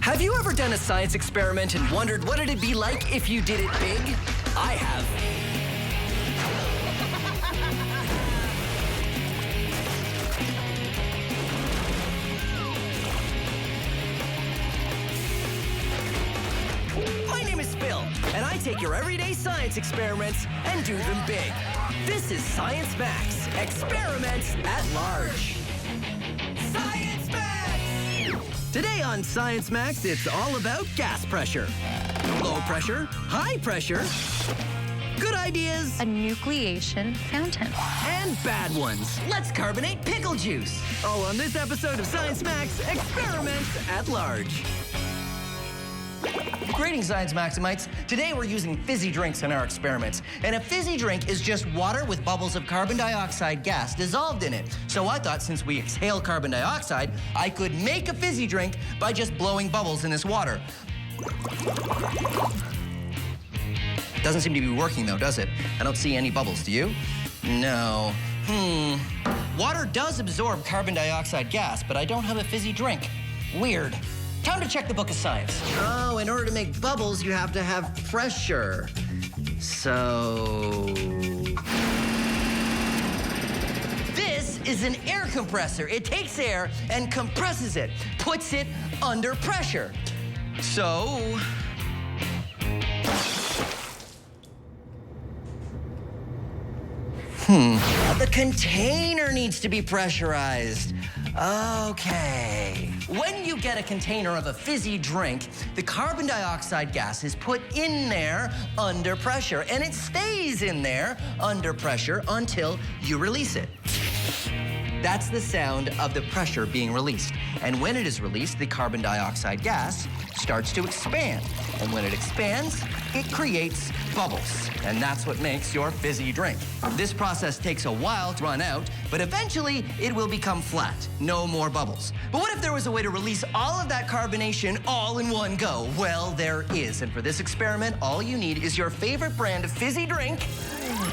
Have you ever done a science experiment and wondered what it'd be like if you did it big? I have. My name is Phil, and I take your everyday science experiments and do them big. This is Science Max, Experiments at Large. Science Max! Today on Science Max, it's all about gas pressure. Low pressure, high pressure, good ideas, A nucleation fountain. and bad ones. Let's carbonate pickle juice. All on this episode of Science Max, Experiments at Large. Greetings, Science Maximites. Today we're using fizzy drinks in our experiments. And a fizzy drink is just water with bubbles of carbon dioxide gas dissolved in it. So I thought since we exhale carbon dioxide, I could make a fizzy drink by just blowing bubbles in this water. Doesn't seem to be working though, does it? I don't see any bubbles, do you? No. Water does absorb carbon dioxide gas, but I don't have a fizzy drink. Weird. Time to check the book of science. Oh, in order to make bubbles, you have to have pressure. So... this is an air compressor. It takes air and compresses it, puts it under pressure. So... the container needs to be pressurized. Okay. When you get a container of a fizzy drink, the carbon dioxide gas is put in there under pressure, and it stays in there under pressure until you release it. That's the sound of the pressure being released. And when it is released, the carbon dioxide gas starts to expand. And when it expands, it creates bubbles. And that's what makes your fizzy drink. This process takes a while to run out, but eventually it will become flat. No more bubbles. But what if there was a way to release all of that carbonation all in one go? Well, there is. And for this experiment, all you need is your favorite brand of fizzy drink,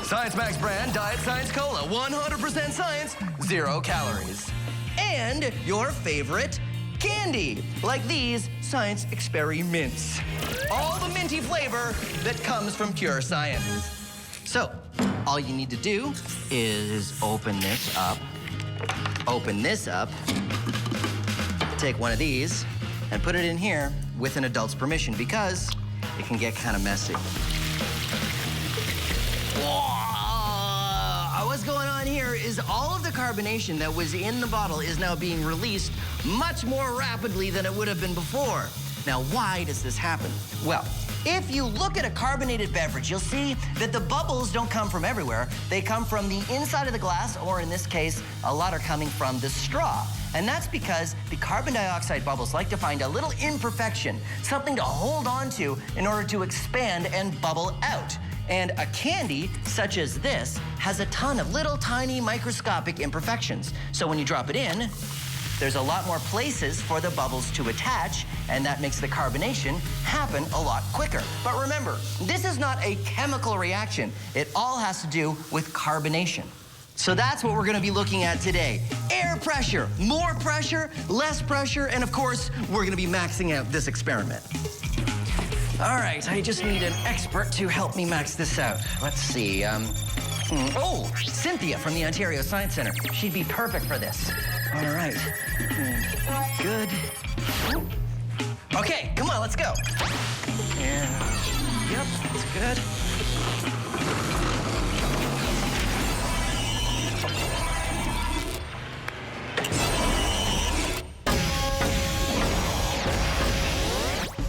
Science Max brand Diet Science Cola, 100% science, 0 calories. And your favorite candy, like these Science Experiments. All the minty flavor that comes from pure science. So, all you need to do is open this up, take one of these, and put it in here with an adult's permission because it can get kind of messy. What's going on here is all of the carbonation that was in the bottle is now being released much more rapidly than it would have been before. Now, why does this happen? Well, if you look at a carbonated beverage, you'll see that the bubbles don't come from everywhere. They come from the inside of the glass, or in this case, a lot are coming from the straw. And that's because the carbon dioxide bubbles like to find a little imperfection, something to hold on to in order to expand and bubble out. And a candy, such as this, has a ton of little tiny microscopic imperfections. So when you drop it in, there's a lot more places for the bubbles to attach, and that makes the carbonation happen a lot quicker. But remember, this is not a chemical reaction. It all has to do with carbonation. So that's what we're gonna be looking at today. Air pressure, more pressure, less pressure, and of course, we're gonna be maxing out this experiment. All right, I just need an expert to help me max this out. Let's see, oh, Cynthia from the Ontario Science Center. She'd be perfect for this. All right, good. Okay, come on, let's go. Yeah, yep, that's good.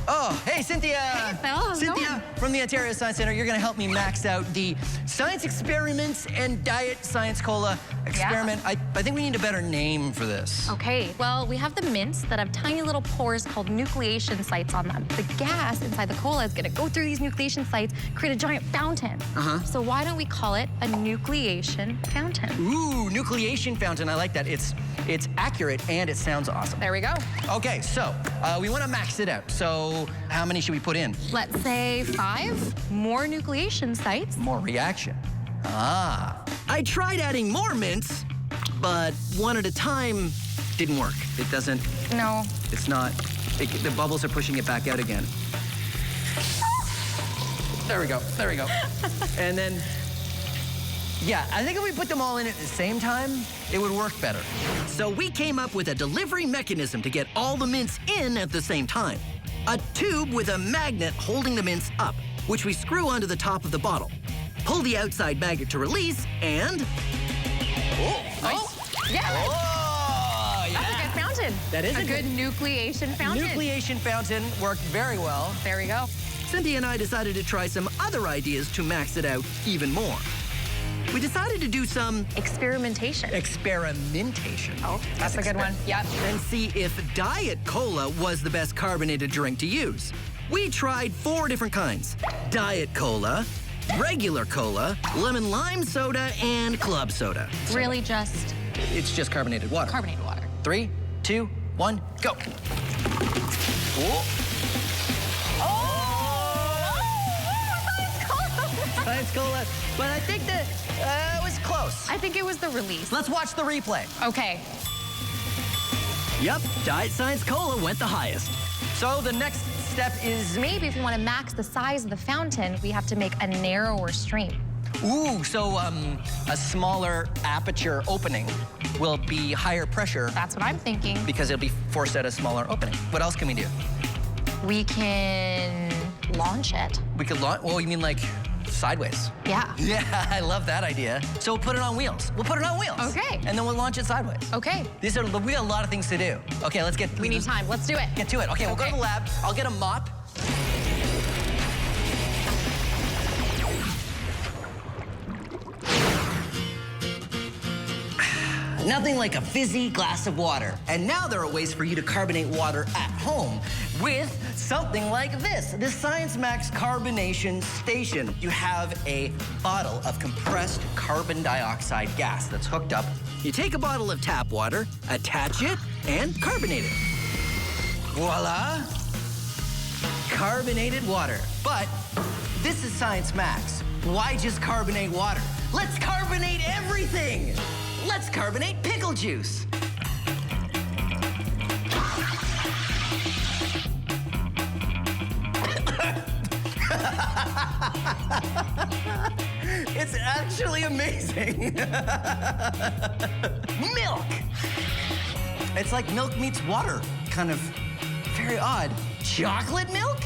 Oh, hey, Cynthia. Hey, Phil, how's it Cynthia going? from the Ontario Science Center. You're going to help me max out the Science Experiments and Diet Science Cola experiment. Yeah. I think we need a better name for this. Okay, well, we have the mints that have tiny little pores called nucleation sites on them. The gas inside the cola is gonna go through these nucleation sites, create a giant fountain. So why don't we call it a nucleation fountain? Ooh, nucleation fountain. I like that. It's accurate and it sounds awesome. There we go. Okay, so we want to max it out. So how many should we put in? Let's say 5 more nucleation sites. More reaction. Ah. I tried adding more mints, but one at a time Didn't work. It doesn't, No. it's not, the bubbles are pushing it back out again. There we go, there we go. And then, yeah, I think if we put them all in at the same time, it would work better. So we came up with a delivery mechanism to get all the mints in at the same time. A tube with a magnet holding the mints up, which we screw onto the top of the bottle. Pull the outside magnet to release, and... Oh, nice. Oh, yeah. Oh, yeah. That's a good fountain. That is a a good nucleation fountain. Nucleation fountain worked very well. There we go. Cynthia and I decided to try some other ideas to max it out even more. We decided to do some Experimentation. experimentation. Oh, that's a good one. Yep. And see if Diet Cola was the best carbonated drink to use. We tried 4 different kinds: Diet Cola, regular cola, lemon lime soda, and club soda. Really just It's just carbonated water. carbonated water. 3, 2, 1, go. Oh. Science Cola, but I think that it was close. I think it was the release. Let's watch the replay. Okay. Yep, Diet Science Cola went the highest. So the next step is... Maybe if we want to max the size of the fountain, we have to make a narrower stream. Ooh, so a smaller aperture opening will be higher pressure That's what I'm thinking. because it'll be forced out a smaller opening. What else can we do? We can launch it. We could launch, well, you mean like sideways? Yeah. Yeah, I love that idea. So we'll put it on wheels. We'll put it on wheels. Okay. And then we'll launch it sideways. Okay. We got a lot of things to do. Okay, let's get... We need time. Let's do it. Get to it. Okay, we'll go to the lab. I'll get a mop. Nothing like a fizzy glass of water. And now there are ways for you to carbonate water at home with something like this Science Max Carbonation Station. You have a bottle of compressed carbon dioxide gas that's hooked up. You take a bottle of tap water, attach it, and carbonate it. Voila! Carbonated water. But this is Science Max. Why just carbonate water? Let's carbonate everything! Let's carbonate pickle juice. It's actually amazing. Milk. It's like milk meets water, kind of very odd. Chocolate milk?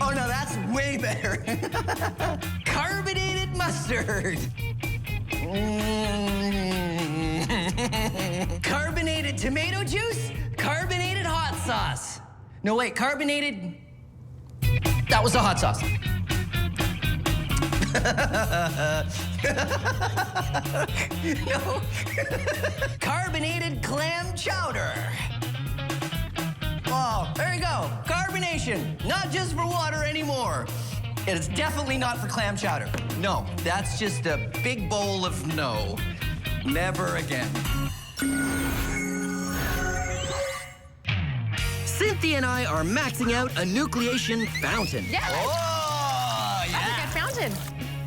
Oh no, that's way better. Carbonated mustard. Carbonated tomato juice, carbonated hot sauce. No, wait, carbonated... That was the hot sauce. No. Carbonated clam chowder. Oh, there you go. Carbonation, not just for water anymore. It's definitely not for clam chowder. No, that's just a big bowl of no. Never again. Cynthia and I are maxing out a nucleation fountain. Yeah. Oh, That's a good fountain.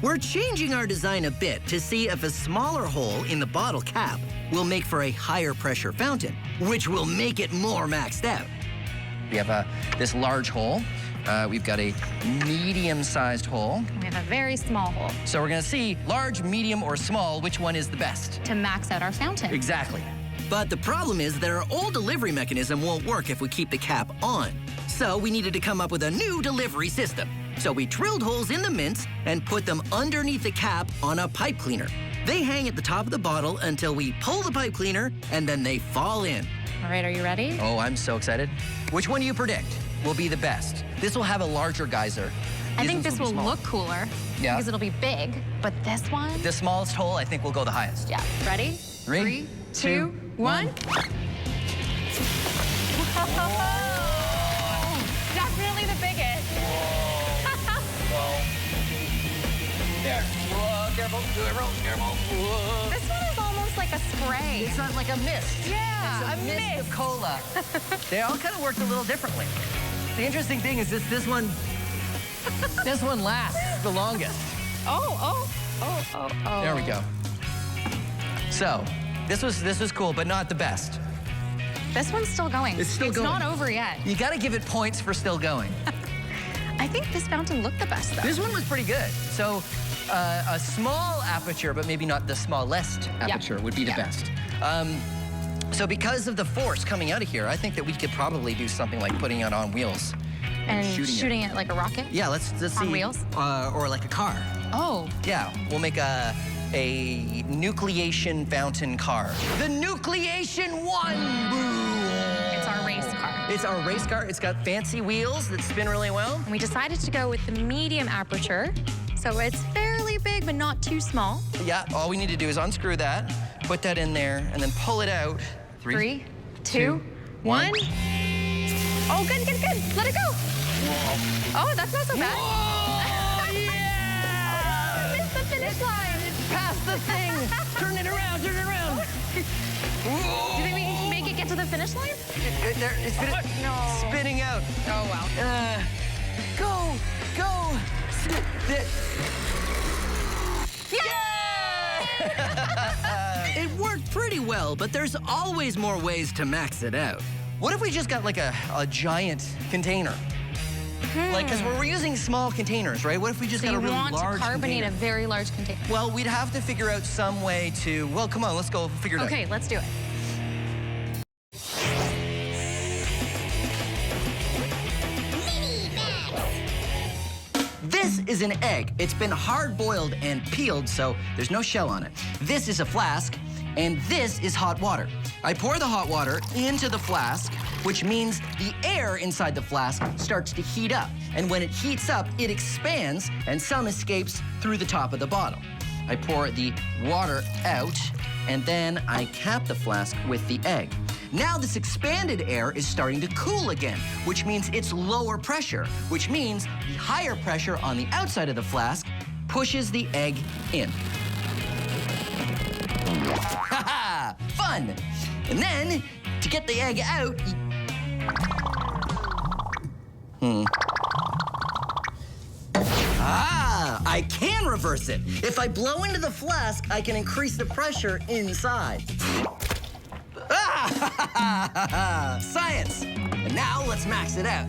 We're changing our design a bit to see if a smaller hole in the bottle cap will make for a higher pressure fountain, which will make it more maxed out. We have this large hole. We've got a medium-sized hole. We have a very small hole So we're gonna see large, medium, or small, which one is the best. to max out our fountain. Exactly. But the problem is that our old delivery mechanism won't work if we keep the cap on. So we needed to come up with a new delivery system. So we drilled holes in the mints and put them underneath the cap on a pipe cleaner. They hang at the top of the bottle until we pull the pipe cleaner, and then they fall in. All right, are you ready? Oh, I'm so excited. Which one do you predict will be the best? This will have a larger geyser. I These think ones this be will smaller. look cooler Yeah. because it'll be big, but this one? The smallest hole, I think, will go the highest. Yeah. Ready? 3, 2, 1. Definitely the biggest. There. Whoa, careful, careful. Whoa. This one is almost like a spray. It's not like a mist. Yeah, It's a mist of cola. They all kind of worked a little differently. The interesting thing is this one lasts the longest. Oh. There we go. So, This was cool, but not the best. This one's still going. It's still going. It's not over yet. You gotta give it points for still going. I think this fountain looked the best, though. This one was pretty good. So a small aperture, but maybe not the smallest aperture would be the best. So because of the force coming out of here, I think that we could probably do something like putting it on wheels. And shooting it like a rocket? Yeah, let's see. On wheels? Or like a car. Oh. Yeah, we'll make a nucleation fountain car. The Nucleation 1! It's our race car. It's our race car. It's got fancy wheels that spin really well. And we decided to go with the medium aperture. So it's fairly big, but not too small. Yeah, all we need to do is unscrew that, put that in there, and then pull it out. 3, 2, 1. Oh, good, good, good. Let it go. Whoa. Oh, that's not so bad. Whoa, yeah! Missed the finish line. It's past the thing. Turn it around, turn it around. Whoa. Did we make it get to the finish line? It's spinning out. Oh, wow. Go, go. Yeah! It worked pretty well, but there's always more ways to max it out. What if we just got like a giant container? Like, because we're using small containers, right? What if we just got a really large container? So you want to carbonate a very large container? Well, we'd have to figure out some way to, well, come on, let's go figure it out. Okay, let's do it. This is an egg. It's been hard-boiled and peeled, so there's no shell on it. This is a flask, and this is hot water. I pour the hot water into the flask, which means the air inside the flask starts to heat up. And when it heats up, it expands, and some escapes through the top of the bottle. I pour the water out, and then I cap the flask with the egg. Now this expanded air is starting to cool again, which means it's lower pressure, which means the higher pressure on the outside of the flask pushes the egg in. Ha-ha! Fun! And then, to get the egg out, I can reverse it. If I blow into the flask, I can increase the pressure inside. Science! And now let's max it out.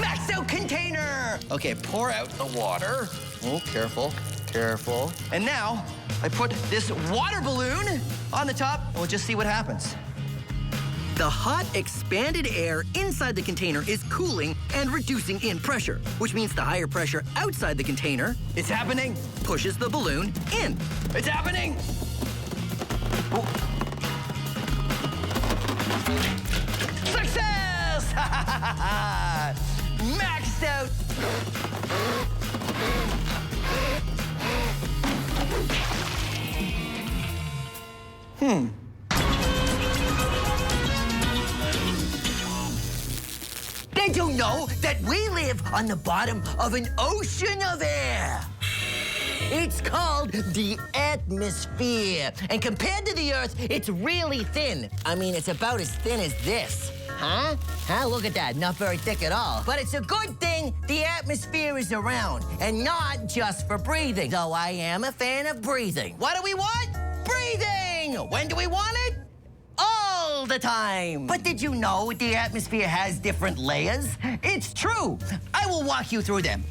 Max out container! Okay, pour out the water. Oh, careful, careful. And now, I put this water balloon on the top, and we'll just see what happens. The hot, expanded air inside the container is cooling and reducing in pressure, which means the higher pressure outside the container, it's happening, pushes the balloon in. It's happening! Oh. Success! Maxed out! Did you know that we live on the bottom of an ocean of air? It's called the atmosphere. And compared to the Earth, it's really thin. I mean, it's about as thin as this. Huh? Look at that, not very thick at all. But it's a good thing the atmosphere is around, and not just for breathing, though I am a fan of breathing. What do we want? Breathing! When do we want it? All the time. But did you know the atmosphere has different layers? It's true. I will walk you through them.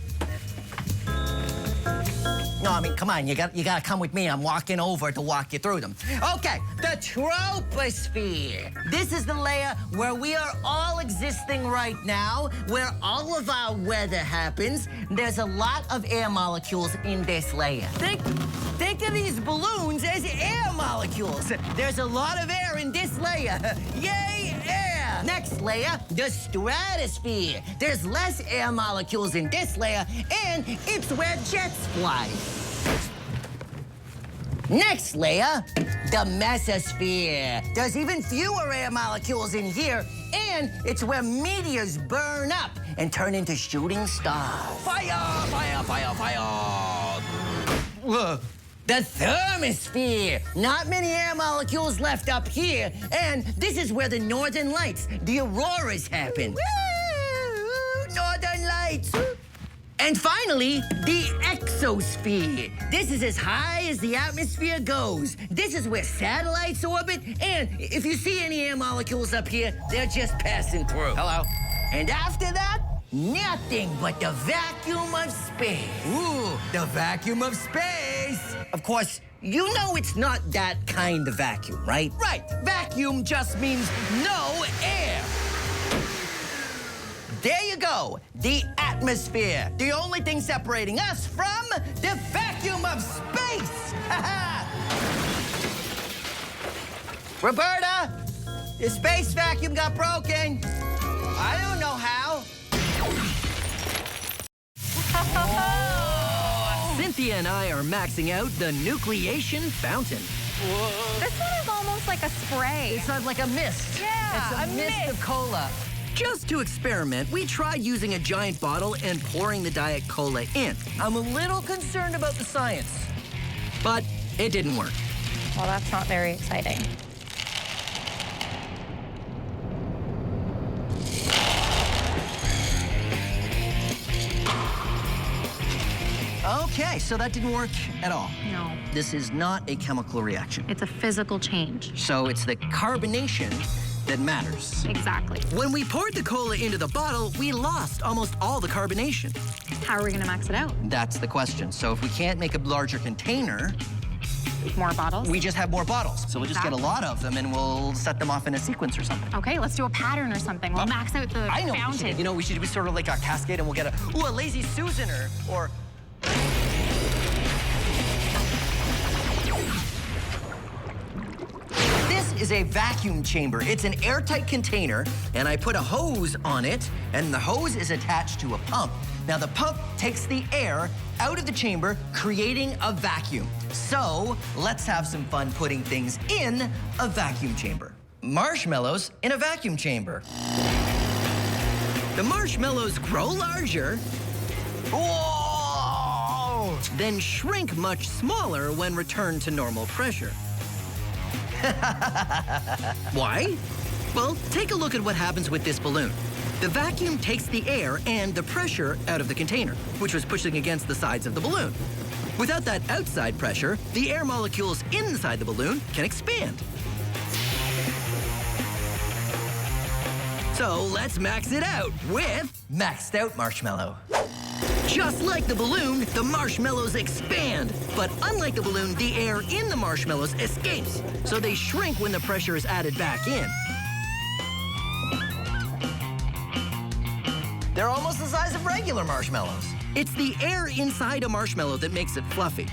No, I mean, come on, you gotta come with me. I'm walking over to walk you through them. Okay, the troposphere. This is the layer where we are all existing right now, where all of our weather happens. There's a lot of air molecules in this layer. Think of these balloons as air molecules. There's a lot of air in this layer. Yay, air! Next layer, the stratosphere. There's less air molecules in this layer, and it's where jets fly. Next layer, the mesosphere. There's even fewer air molecules in here, and it's where meteors burn up and turn into shooting stars. Fire, fire, fire, fire! The thermosphere. Not many air molecules left up here, and this is where the northern lights, the auroras, happen. Woo! Northern lights! And finally, the exosphere. This is as high as the atmosphere goes. This is where satellites orbit, and if you see any air molecules up here, they're just passing through. Hello. And after that, nothing but the vacuum of space. Ooh, the vacuum of space. Of course, you know it's not that kind of vacuum, right? Right. Vacuum just means no air. There you go, the atmosphere. The only thing separating us from the vacuum of space. Roberta, the space vacuum got broken. I don't know how. Cynthia and I are maxing out the nucleation fountain. This one is almost like a spray. It's like a mist. Yeah, It's a mist of cola. Just to experiment, we tried using a giant bottle and pouring the Diet Cola in. I'm a little concerned about the science. But it didn't work. Well, that's not very exciting. Okay, so that didn't work at all. No, This is not a chemical reaction. it's a physical change. So it's the carbonation that matters. Exactly. When we poured the cola into the bottle, we lost almost all the carbonation. How are we gonna max it out? That's the question. So if we can't make a larger container, More bottles? we just have more bottles. So we'll just get a Exactly. lot of them and we'll set them off in a sequence or something. Okay, let's do a pattern or something. We'll max out the I know what we should fountain. do. You know, we should be sort of like a cascade and we'll get a lazy Susan or This is a vacuum chamber. It's an airtight container, and I put a hose on it, and the hose is attached to a pump. Now, the pump takes the air out of the chamber, creating a vacuum. So, let's have some fun putting things in a vacuum chamber. Marshmallows in a vacuum chamber. The marshmallows grow larger, Whoa! then shrink much smaller when returned to normal pressure. Why? Well, take a look at what happens with this balloon. The vacuum takes the air and the pressure out of the container, which was pushing against the sides of the balloon. Without that outside pressure, the air molecules inside the balloon can expand. So let's max it out with, Maxed out marshmallow. just like the balloon, the marshmallows expand. But unlike the balloon, the air in the marshmallows escapes. So they shrink when the pressure is added back in. They're almost the size of regular marshmallows. It's the air inside a marshmallow that makes it fluffy.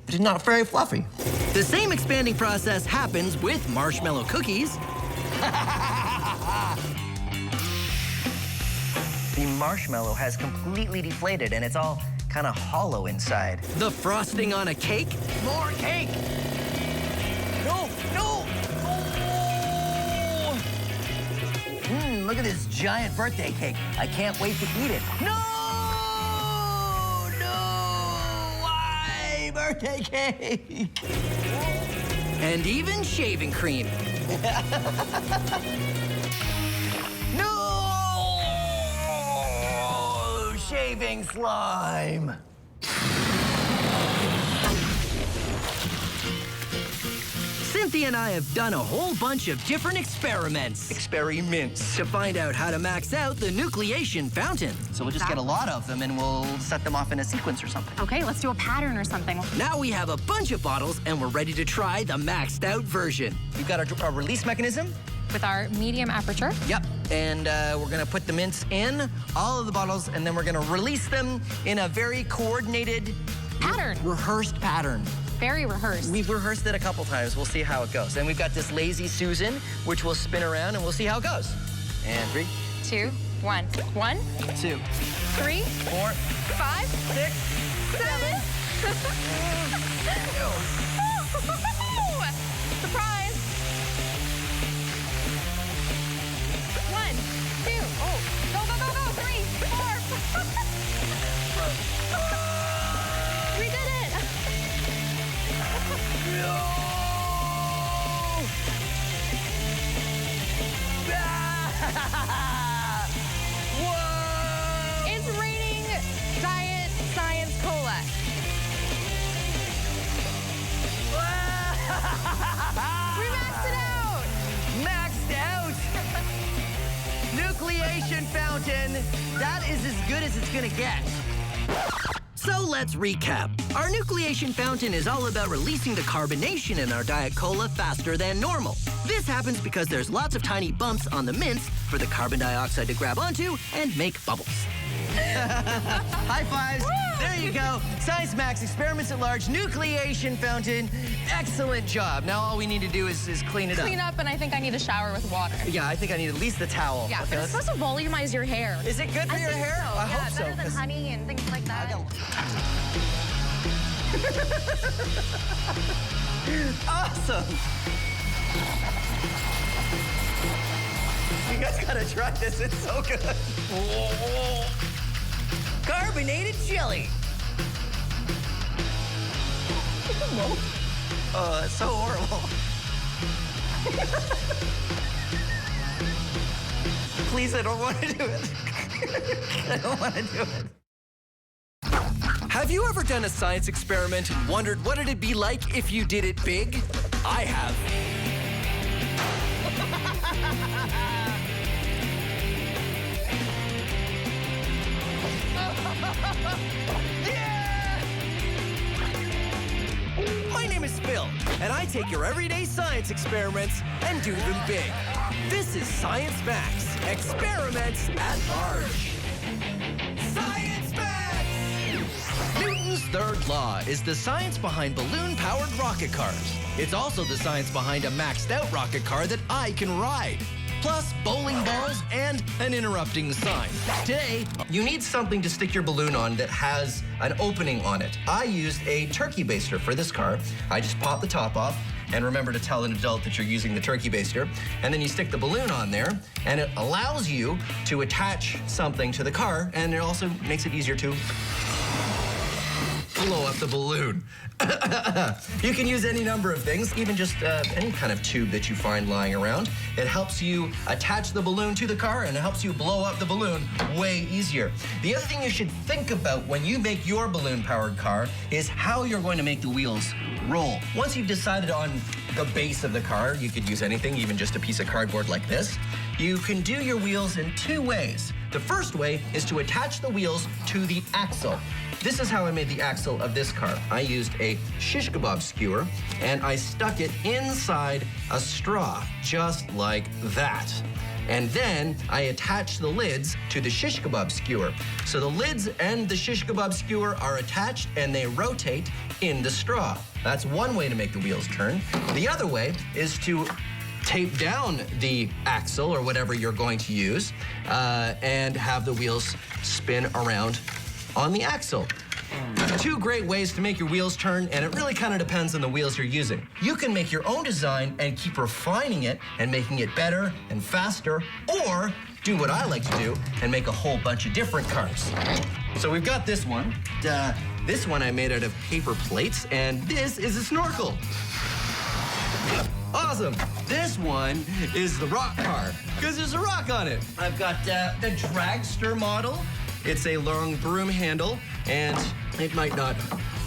But it's not very fluffy. The same expanding process happens with marshmallow cookies, The marshmallow has completely deflated and it's all kind of hollow inside. the frosting on a cake, More cake! No, no! Oh! Look at this giant birthday cake. I can't wait to eat it. No! No! Why? Birthday cake! and even shaving cream. No! Shaving slime. Cynthia and I have done a whole bunch of different experiments Experiments. to find out how to max out the nucleation fountain. So we'll just get a lot of them and we'll set them off in a sequence or something. Okay, let's do a pattern or something. Now we have a bunch of bottles and we're ready to try the maxed out version. We've got our release mechanism. With our medium aperture. Yep, and we're gonna put the mints in all of the bottles and then we're gonna release them in a very coordinated, Pattern. rehearsed pattern. Very rehearsed. We've rehearsed it a couple times. We'll see how it goes. And we've got this lazy Susan, which will spin around and we'll see how it goes. And 3, 2, 1. 1, 2, 3, 4, 5, 6, 7. Surprise! 1, 2. Oh, go, go, go, go. 3, 4. We did it! Whoa! It's raining nucleation fountain. That is as good as it's gonna get. So let's recap. Our nucleation fountain is all about releasing the carbonation in our Diet Cola faster than normal. This happens because there's lots of tiny bumps on the mints for the carbon dioxide to grab onto and make bubbles. High fives. There you go. Science Max, Experiments at Large, nucleation fountain. Excellent job. Now all we need to do is clean it up. Clean up, and I think I need a shower with water. Yeah, I think I need at least the towel. Yeah, Okay, but it's supposed to volumize your hair. Is it good for your hair? So. I hope so. Better than 'cause honey and things like that. Awesome. You guys gotta try this. It's so good. Whoa. Carbonated chili. Oh, that's so horrible. Please, I don't want to do it. I don't want to do it. Have you ever done a science experiment and wondered what it'd be like if you did it big? I have. My name is Phil, and I take your everyday science experiments and do them big. This is Science Max, Experiments at Large. Science Max! Newton's third law is the science behind balloon-powered rocket cars. It's also the science behind a maxed-out rocket car that I can ride. Plus bowling balls and an interrupting sign. Today, you need something to stick your balloon on that has an opening on it. I used a turkey baster for this car. I just pop the top off, and remember to tell an adult that you're using the turkey baster. And then you stick the balloon on there, and it allows you to attach something to the car, and it also makes it easier to blow up the balloon. You can use any number of things, even just any kind of tube that you find lying around. It helps you attach the balloon to the car, and it helps you blow up the balloon way easier. The other thing you should think about when you make your balloon-powered car is how you're going to make the wheels roll. Once you've decided on the base of the car, you could use anything, even just a piece of cardboard like this. You can do your wheels in two ways. The first way is to attach the wheels to the axle. This is how I made the axle of this car. I used a shish kebab skewer, and I stuck it inside a straw, just like that. And then I attached the lids to the shish kebab skewer. So the lids and the shish kebab skewer are attached, and they rotate in the straw. That's one way to make the wheels turn. The other way is to tape down the axle or whatever you're going to use and have the wheels spin around on the axle. Two great ways to make your wheels turn, and it really kind of depends on the wheels you're using. You can make your own design and keep refining it and making it better and faster, or do what I like to do and make a whole bunch of different cars. So we've got this one. This one I made out of paper plates, and this is a snorkel. Awesome. This one is the rock car, because there's a rock on it. I've got the dragster model. It's a long broom handle, and it might not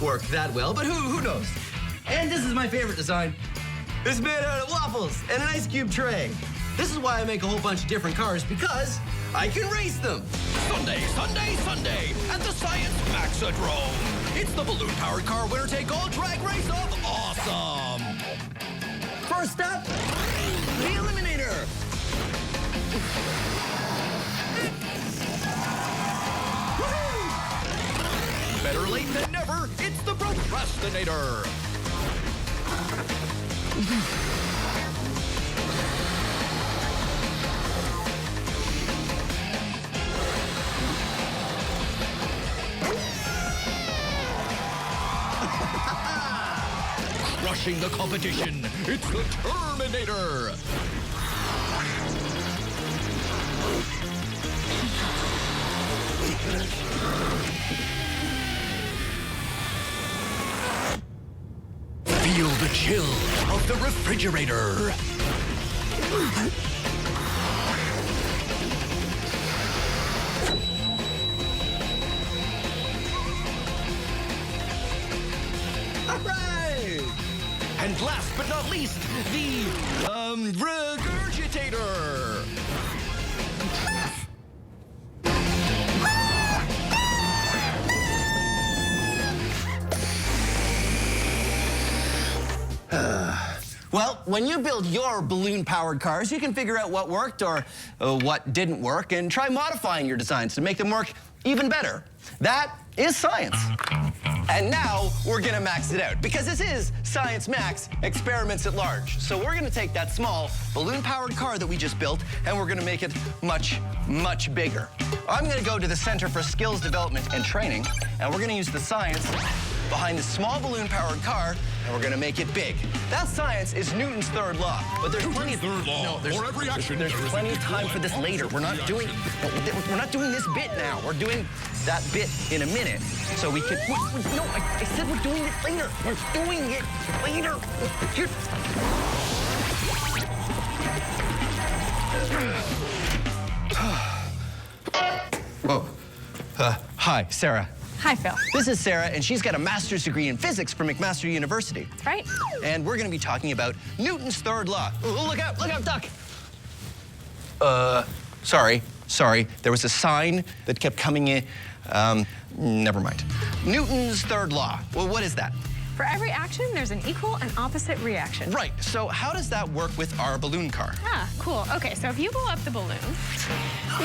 work that well, but who knows? And this is my favorite design. It's made out of waffles and an ice cube tray. This is why I make a whole bunch of different cars, because I can race them. Sunday at the Science Maxodrome. It's the balloon-powered car winner-take-all drag race of awesome. First up, the Eliminator. Better late than never, it's the Procrastinator. Crushing the competition, it's the Terminator. Feel the chill of the refrigerator. All right. And last but not least, the Regurgitator. Well, when you build your balloon-powered cars, you can figure out what worked or what didn't work and try modifying your designs to make them work even better. That is science. And now we're gonna max it out because this is Science Max Experiments at Large. So we're gonna take that small balloon-powered car that we just built and we're gonna make it much, much bigger. I'm gonna go to the Center for Skills Development and Training and we're gonna use the science behind this small balloon-powered car and we're gonna make it big. That science is Newton's third law, but there's plenty of third law. For every action, there's there is plenty an of time equal for this and later. opposite We're not doing this bit now. We're doing that bit in a minute, so we can. No, I said we're doing it later. We're doing it later. Here. Whoa. Hi, Sarah. Hi, Phil. This is Sarah, and she's got a master's degree in physics from McMaster University. That's right. And we're going to be talking about Newton's third law. Oh, look out, Duck. Sorry. There was a sign that kept coming in. Never mind. Newton's third law. Well, what is that? For every action, there's an equal and opposite reaction. Right. So how does that work with our balloon car? Ah, cool. Okay, so if you blow up the balloon,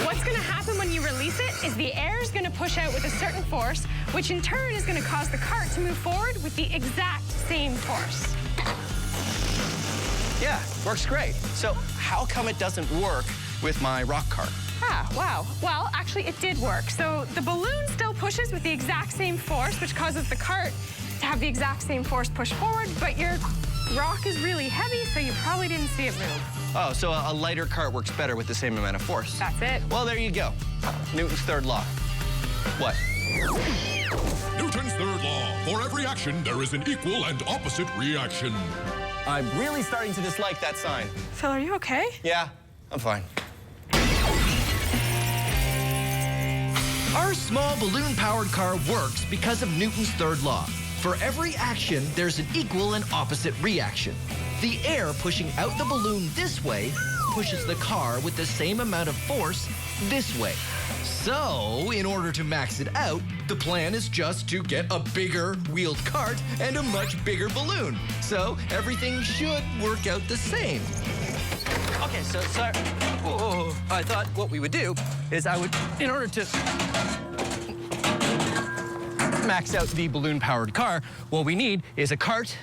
what's going to happen when you release it is the air is going to push out with a certain force, which in turn is going to cause the cart to move forward with the exact same force. Yeah, works great. So how come it doesn't work with my rock car? Ah, wow. Well, actually, it did work. So the balloon still pushes with the exact same force, which causes the cart to have the exact same force push forward, but your rock is really heavy, so you probably didn't see it move. Oh, so a lighter cart works better with the same amount of force. That's it. Well, there you go. Newton's third law. What? Newton's third law. For every action, there is an equal and opposite reaction. I'm really starting to dislike that sign. Phil, are you okay? Yeah, I'm fine. Our small balloon-powered car works because of Newton's third law. For every action, there's an equal and opposite reaction. The air pushing out the balloon this way pushes the car with the same amount of force this way. So, in order to max it out, the plan is just to get a bigger wheeled cart and a much bigger balloon. So, everything should work out the same. Okay, so I thought what we would do is in order to max out the balloon-powered car, what we need is a cart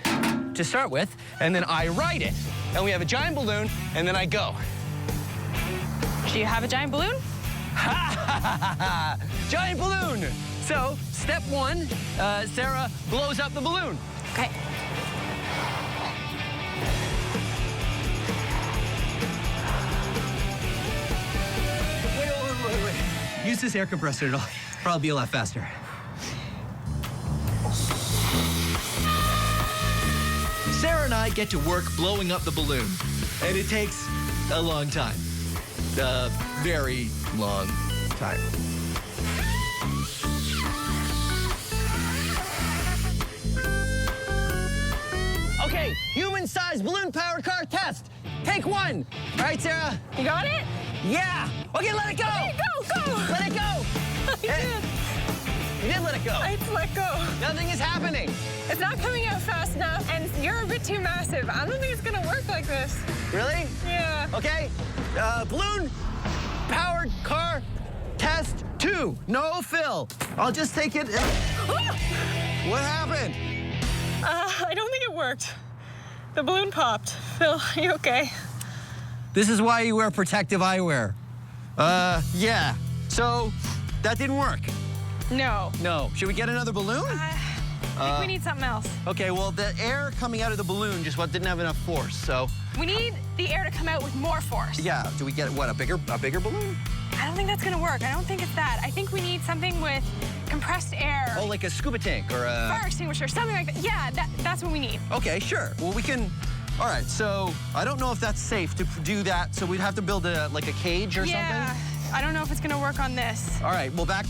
to start with, and then I ride it. And we have a giant balloon, and then I go. Do you have a giant balloon? Giant balloon! So, step one, Sarah blows up the balloon. Okay. Wait. Use this air compressor. It'll probably be a lot faster. Sarah and I get to work blowing up the balloon, and it takes a long time. A very long time. Okay, human-sized balloon-powered car test. Take one. All right, Sarah? You got it? Yeah. Okay, let it go. Okay, go! Let it go. You did let it go. I let go. Nothing is happening. It's not coming out fast enough, and you're a bit too massive. I don't think it's gonna work like this. Really? Yeah. Okay. Balloon-powered car test 2. No Phil. I'll just take it. What happened? I don't think it worked. The balloon popped. Phil, are you okay? This is why you wear protective eyewear. Yeah. So, that didn't work. No. No. Should we get another balloon? I think we need something else. Okay, well, the air coming out of the balloon just didn't have enough force, so. We need the air to come out with more force. Yeah, do we get, a bigger balloon? I don't think that's gonna work. I don't think it's that. I think we need something with compressed air. Oh, like a scuba tank or a... Fire extinguisher, something like that. Yeah, that's what we need. Okay, sure. Well, we can... All right, so I don't know if that's safe to do that, so we'd have to build a cage or Yeah, something? I don't know if it's gonna work on this. All right, well, back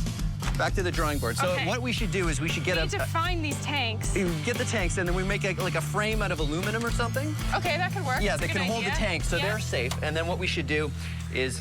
to the drawing board. So Okay. what we should do is we should get We need to find these tanks. get the tanks, and then we make like a frame out of aluminum or something. Okay, that could work. Yeah, That's a they good can hold the idea. tanks, so Yeah. they're safe. And then what we should do is...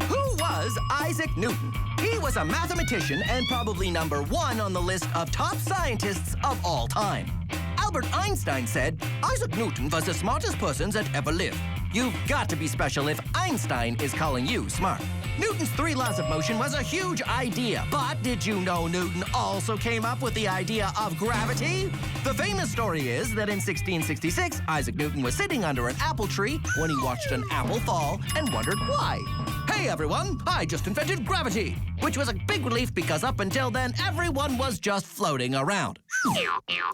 Who was Isaac Newton? He was a mathematician and probably #1 on the list of top scientists of all time. Albert Albert Einstein said, Isaac Newton was the smartest person that ever lived. You've got to be special if Einstein is calling you smart. Newton's 3 laws of motion was a huge idea, but did you know Newton also came up with the idea of gravity? The famous story is that in 1666, Isaac Newton was sitting under an apple tree when he watched an apple fall and wondered why. Hey everyone, I just invented gravity, which was a big relief because up until then, everyone was just floating around.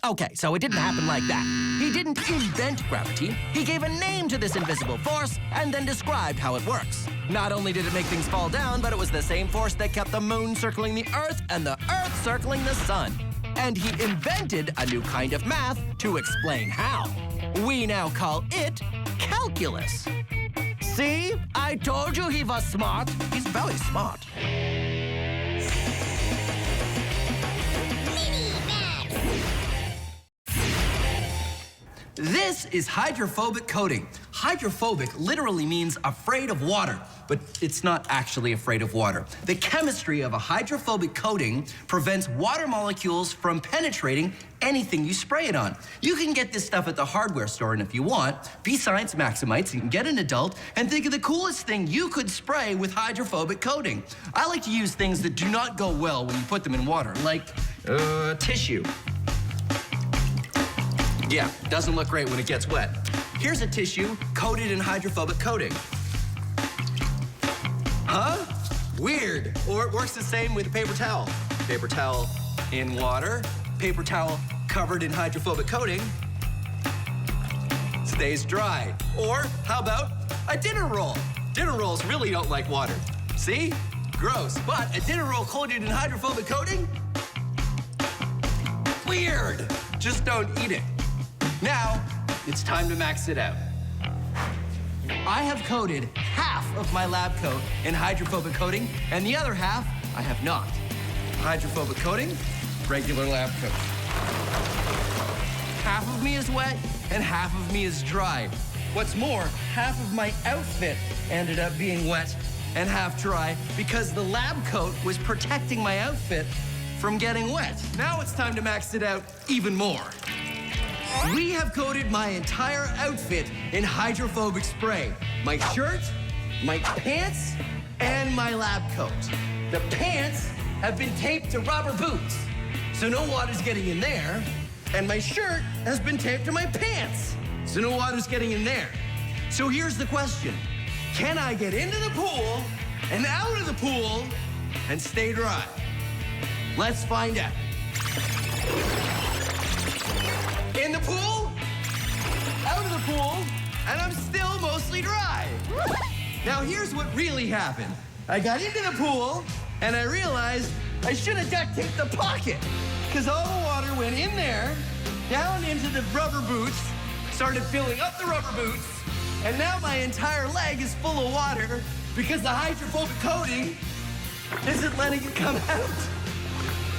Okay, so it didn't happen like that. He didn't invent gravity, he gave a name to this invisible force and then described how it works. Not only did it make things fall down, but it was the same force that kept the moon circling the Earth and the Earth circling the sun. And he invented a new kind of math to explain how. We now call it calculus. See? I told you he was smart. He's very smart. This is hydrophobic coating. Hydrophobic literally means afraid of water, but it's not actually afraid of water. The chemistry of a hydrophobic coating prevents water molecules from penetrating anything you spray it on. You can get this stuff at the hardware store, and if you want, B-Science Maximites, you can get an adult and think of the coolest thing you could spray with hydrophobic coating. I like to use things that do not go well when you put them in water, like tissue. Yeah, doesn't look great when it gets wet. Here's a tissue coated in hydrophobic coating. Huh? Weird. Or it works the same with a paper towel. Paper towel in water, paper towel covered in hydrophobic coating, stays dry. Or how about a dinner roll? Dinner rolls really don't like water. See? Gross. But a dinner roll coated in hydrophobic coating? Weird. Just don't eat it. Now, it's time to max it out. I have coated half of my lab coat in hydrophobic coating, and the other half I have not. Hydrophobic coating, regular lab coat. Half of me is wet, and half of me is dry. What's more, half of my outfit ended up being wet and half dry because the lab coat was protecting my outfit from getting wet. Now it's time to max it out even more. We have coated my entire outfit in hydrophobic spray. My shirt, my pants, and my lab coat. The pants have been taped to rubber boots, so no water's getting in there. And my shirt has been taped to my pants, so no water's getting in there. So here's the question. Can I get into the pool and out of the pool and stay dry? Let's find out. In the pool, out of the pool, and I'm still mostly dry. Now here's what really happened. I got into the pool, and I realized I should have duct taped the pocket, because all the water went in there, down into the rubber boots, started filling up the rubber boots, and now my entire leg is full of water because the hydrophobic coating isn't letting it come out.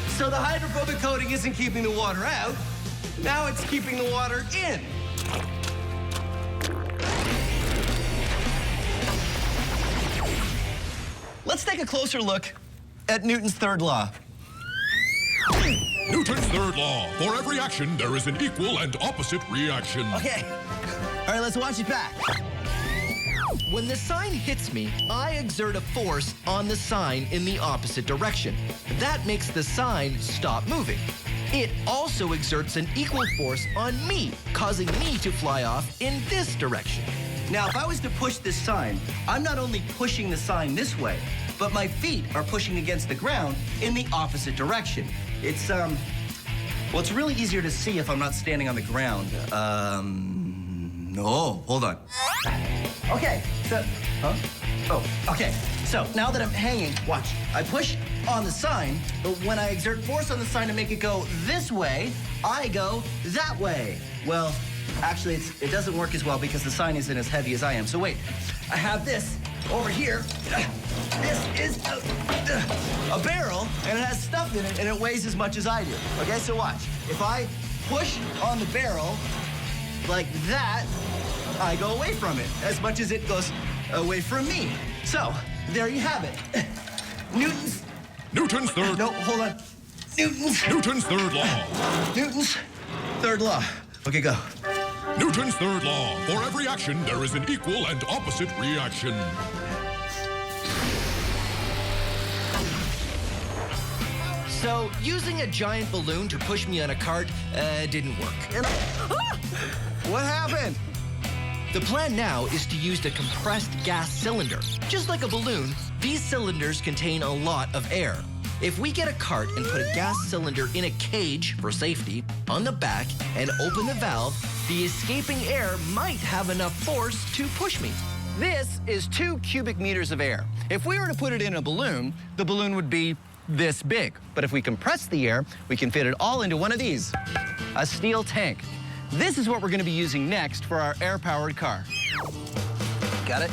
So the hydrophobic coating isn't keeping the water out. Now it's keeping the water in. Let's take a closer look at Newton's third law. Newton's third law. For every action, there is an equal and opposite reaction. Okay. All right, let's watch it back. When the sign hits me, I exert a force on the sign in the opposite direction. That makes the sign stop moving. It also exerts an equal force on me, causing me to fly off in this direction. Now, if I was to push this sign, I'm not only pushing the sign this way, but my feet are pushing against the ground in the opposite direction. It's, well, it's really easier to see if I'm not standing on the ground. No, hold on. Okay, so, okay. So now that I'm hanging, watch. I push on the sign, but when I exert force on the sign to make it go this way, I go that way. Well, actually, it doesn't work as well because the sign isn't as heavy as I am. So wait, I have this over here. This is a barrel, and it has stuff in it, and it weighs as much as I do. Okay, so watch. If I push on the barrel like that, I go away from it as much as it goes away from me. So, there you have it. Newton's third... No, hold on. Newton's third law. Newton's third law. Okay, go. Newton's third law. For every action, there is an equal and opposite reaction. So, using a giant balloon to push me on a cart didn't work. What happened? The plan now is to use the compressed gas cylinder. Just like a balloon, these cylinders contain a lot of air. If we get a cart and put a gas cylinder in a cage for safety on the back and open the valve, the escaping air might have enough force to push me. This is 2 cubic meters of air. If we were to put it in a balloon, the balloon would be this big. But if we compress the air, we can fit it all into one of these, a steel tank. This is what we're going to be using next for our air-powered car. Got it?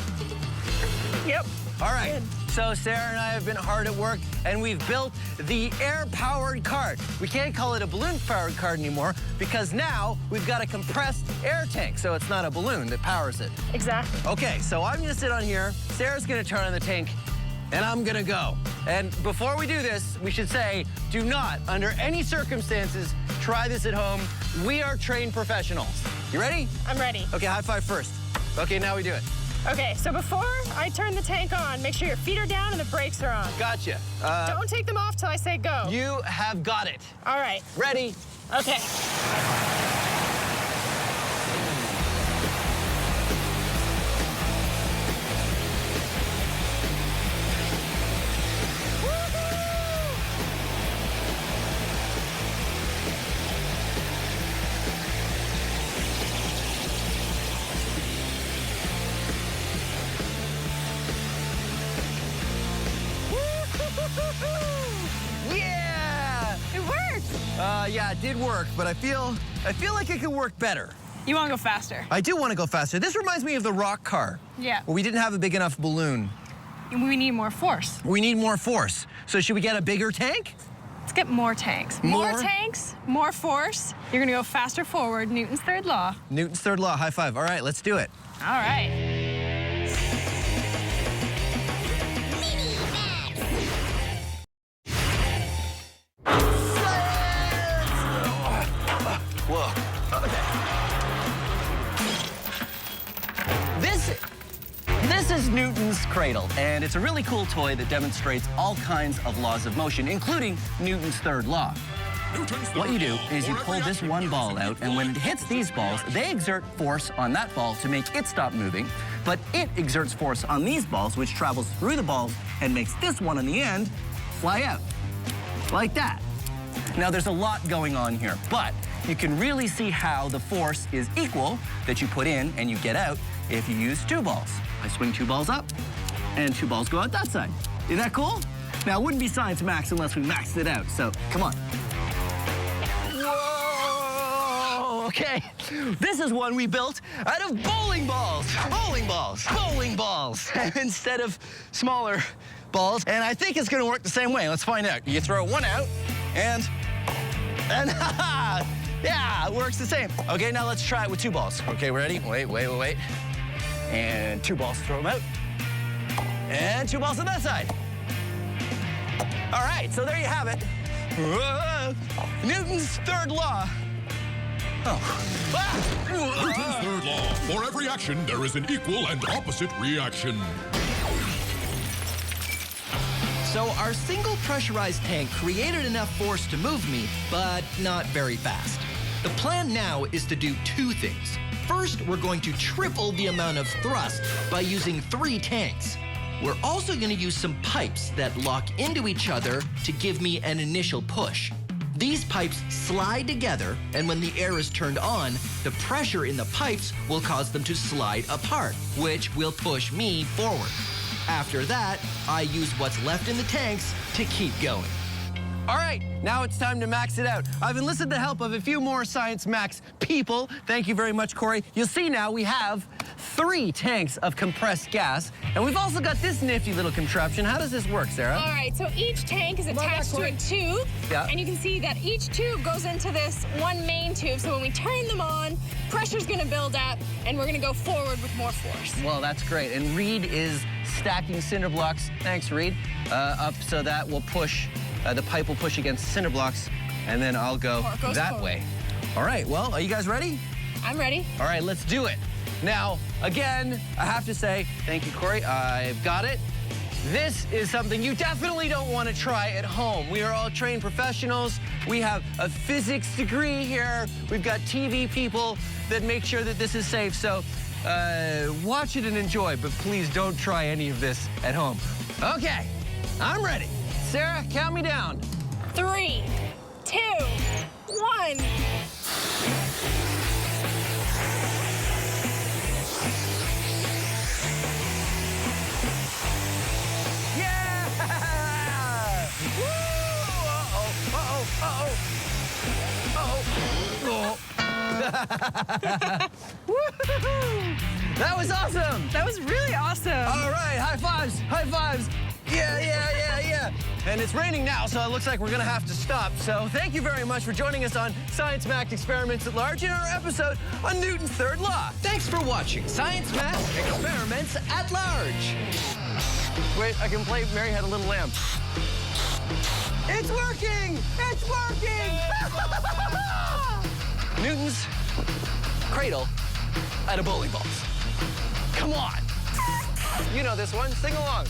Yep. All right. So Sarah and I have been hard at work, and we've built the air-powered cart. We can't call it a balloon-powered cart anymore because now we've got a compressed air tank, so it's not a balloon that powers it. Exactly. Okay, so I'm gonna sit on here, Sarah's gonna turn on the tank, and I'm gonna go. And before we do this, we should say, do not, under any circumstances, try this at home. We are trained professionals. You ready? I'm ready. Okay, high five first. Okay, now we do it. Okay, so before I turn the tank on, make sure your feet are down and the brakes are on. Gotcha. Don't take them off till I say go. You have got it. All right. Ready? Okay. Yeah! It worked. Yeah, it did work, but I feel like it could work better. You want to go faster? I do want to go faster. This reminds me of the rock car. Yeah. Where we didn't have a big enough balloon. We need more force. We need more force. So should we get a bigger tank? Let's get more tanks. More? More tanks, more force. You're going to go faster forward. Newton's third law. Newton's third law, high five. All right, let's do it. All right. Whoa. Okay. This is Newton's cradle, and it's a really cool toy that demonstrates all kinds of laws of motion, including Newton's third law. What you do is you pull this one ball out, and when it hits these balls, they exert force on that ball to make it stop moving, but it exerts force on these balls, which travels through the balls and makes this one on the end fly out, like that. Now, there's a lot going on here, but you can really see how the force is equal that you put in and you get out if you use 2 balls. I swing 2 balls up, and 2 balls go out that side. Isn't that cool? Now, it wouldn't be Science Max unless we maxed it out, so come on. Whoa! Okay, this is one we built out of bowling balls. Bowling balls. Bowling balls. Instead of smaller balls, and I think it's gonna work the same way. Let's find out. You throw one out, and yeah, it works the same. Okay, now let's try it with 2 balls. Okay, ready? Wait. And 2 balls, throw them out. And 2 balls on that side. All right, so there you have it. Whoa. Newton's third law. Oh. Newton's third law. For every action, there is an equal and opposite reaction. So our single pressurized tank created enough force to move me, but not very fast. The plan now is to do 2 things. First, we're going to triple the amount of thrust by using 3 tanks. We're also going to use some pipes that lock into each other to give me an initial push. These pipes slide together, and when the air is turned on, the pressure in the pipes will cause them to slide apart, which will push me forward. After that, I use what's left in the tanks to keep going. All right, now it's time to max it out. I've enlisted the help of a few more Science Max people. Thank you very much, Corey. You'll see now we have 3 tanks of compressed gas, and we've also got this nifty little contraption. How does this work, Sarah? All right, so each tank is attached to a tube, Yeah. and you can see that each tube goes into this one main tube. So when we turn them on, pressure's gonna build up, and we're gonna go forward with more force. Well, that's great. And Reed is stacking cinder blocks, thanks, Reed, up so that will push, the pipe will push against cinder blocks, and then I'll go Or it goes that forward. way. All right, well, are you guys ready? I'm ready. All right, let's do it. Now, again, I have to say, thank you, Corey. I've got it. This is something you definitely don't want to try at home. We are all trained professionals. We have a physics degree here. We've got TV people that make sure that this is safe. So watch it and enjoy, but please don't try any of this at home. Okay, I'm ready. Sarah, count me down. 3, 2, 1. That was awesome. That was really awesome. All right, high fives, high fives. Yeah. And it's raining now, so it looks like we're gonna have to stop. So thank you very much for joining us on Science Math Experiments at Large in our episode on Newton's third law. Thanks for watching Science Math Experiments at Large. Wait, I can play Mary Had a Little Lamb. It's working! It's working! Newton's cradle out of bowling balls. Come on! You know this one. Sing along.